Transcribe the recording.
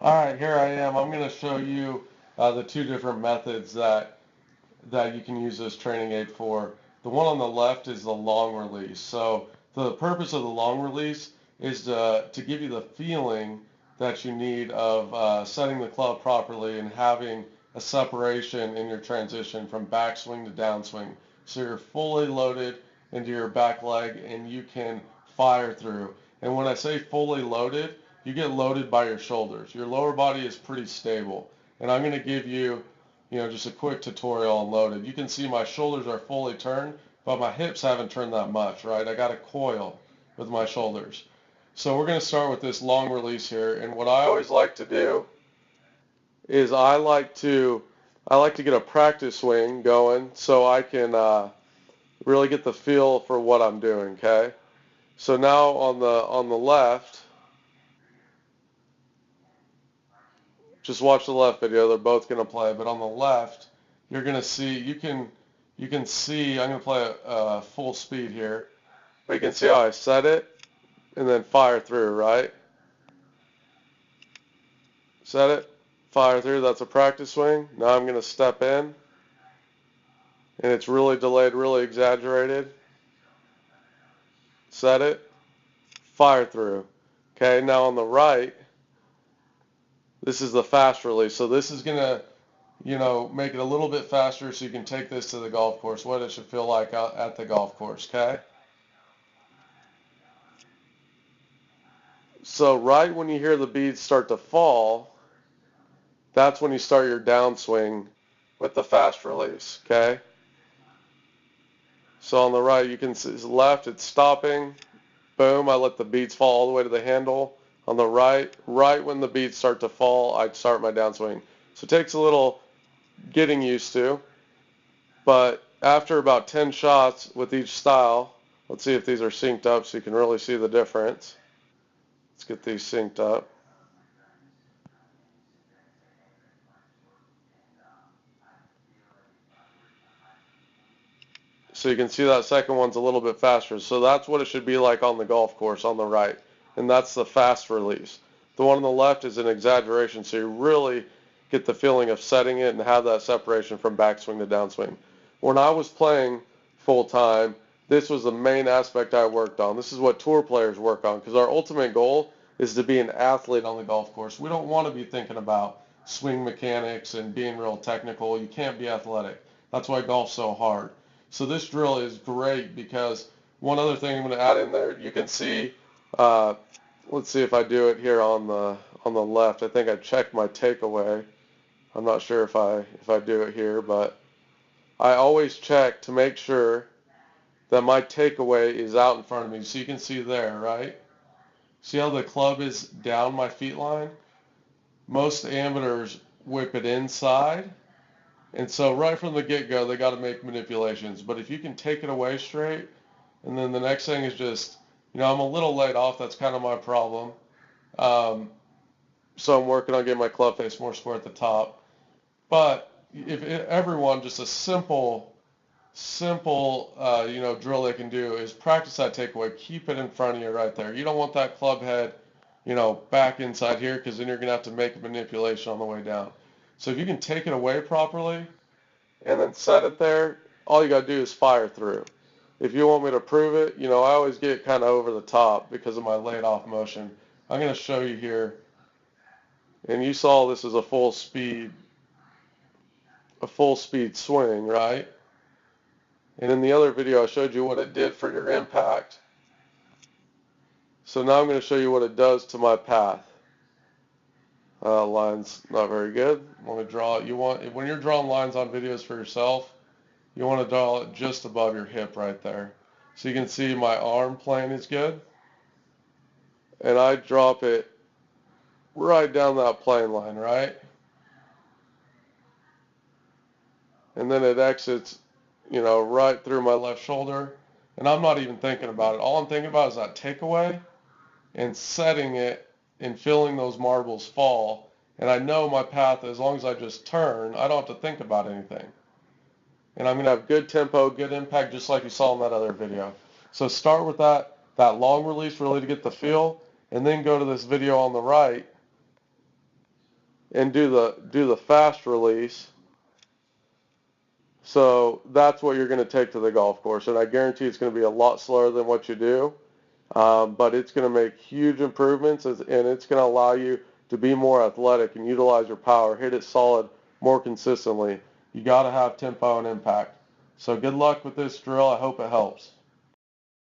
All right, here I am. I'm going to show you the two different methods that you can use this training aid for. The one on the left is the long release. So the purpose of the long release is to give you the feeling that you need of setting the club properly and having a separation in your transition from backswing to downswing. So you're fully loaded into your back leg and you can fire through. And when I say fully loaded, you get loaded by your shoulders. Your lower body is pretty stable. And I'm going to give you just a quick tutorial on loaded. You can see my shoulders are fully turned, but my hips haven't turned that much, right? I got a coil with my shoulders. So we're going to start with this long release here. And what I always like to do is I like to get a practice swing going so I can really get the feel for what I'm doing, okay? So now on the left, just watch the left video. They're both going to play, but on the left, you're going to see you can see I'm going to play full speed here. But you can see how I set it and then fire through, right? Set it, fire through. That's a practice swing. Now I'm going to step in, and it's really delayed, really exaggerated. Set it, fire through. Okay, now on the right, this is the fast release. So this is going to make it a little bit faster so you can take this to the golf course, what it should feel like out at the golf course, okay? So right when you hear the beads start to fall, that's when you start your downswing with the fast release, okay? So on the right, you can see left, it's stopping. Boom, I let the beads fall all the way to the handle. On the right, right when the beads start to fall, I start my downswing. So it takes a little getting used to, but after about 10 shots with each style, let's see if these are synced up so you can really see the difference. Let's get these synced up. So you can see that second one's a little bit faster. So that's what it should be like on the golf course on the right. And that's the fast release. The one on the left is an exaggeration, so you really get the feeling of setting it and have that separation from backswing to downswing. When I was playing full time, this was the main aspect I worked on. This is what tour players work on because our ultimate goal is to be an athlete on the golf course. We don't want to be thinking about swing mechanics and being real technical. You can't be athletic. That's why golf's so hard. So this drill is great because one other thing I'm going to add in there, you can see, uh, let's see if I do it here on the left. I think I checked my takeaway. I'm not sure if I do it here, but I always check to make sure that my takeaway is out in front of me. So you can see there, right? See how the club is down my feet line? Most amateurs whip it inside. And so right from the get-go, they got to make manipulations. But if you can take it away straight, and then the next thing is just, I'm a little laid off. That's kind of my problem. Um, so I'm working on getting my club face more square at the top. But if everyone, just a simple, drill they can do is practice that takeaway. Keep it in front of you right there. You don't want that club head, back inside here because then you're going to have to make a manipulation on the way down. So if you can take it away properly and then set it there, all you got to do is fire through. If you want me to prove it, I always get kind of over the top because of my laid off motion. I'm going to show you here. And you saw this is a full speed swing, right? And in the other video, I showed you what it did for your impact. So now I'm going to show you what it does to my path. Line's not very good. Want to draw it. When you're drawing lines on videos for yourself, you want to draw it just above your hip right there. So you can see my arm plane is good. And I drop it right down that plane line, right? And then it exits, right through my left shoulder. And I'm not even thinking about it. All I'm thinking about is that takeaway and setting it and feeling those marbles fall. And I know my path, as long as I just turn, I don't have to think about anything. And I'm going to have good tempo, good impact, just like you saw in that other video. So start with that long release really to get the feel, and then go to this video on the right and do the fast release. So that's what you're going to take to the golf course, and I guarantee it's going to be a lot slower than what you do, but it's going to make huge improvements, and it's going to allow you to be more athletic and utilize your power, hit it solid more consistently. You got to have tempo and impact. So good luck with this drill. I hope it helps.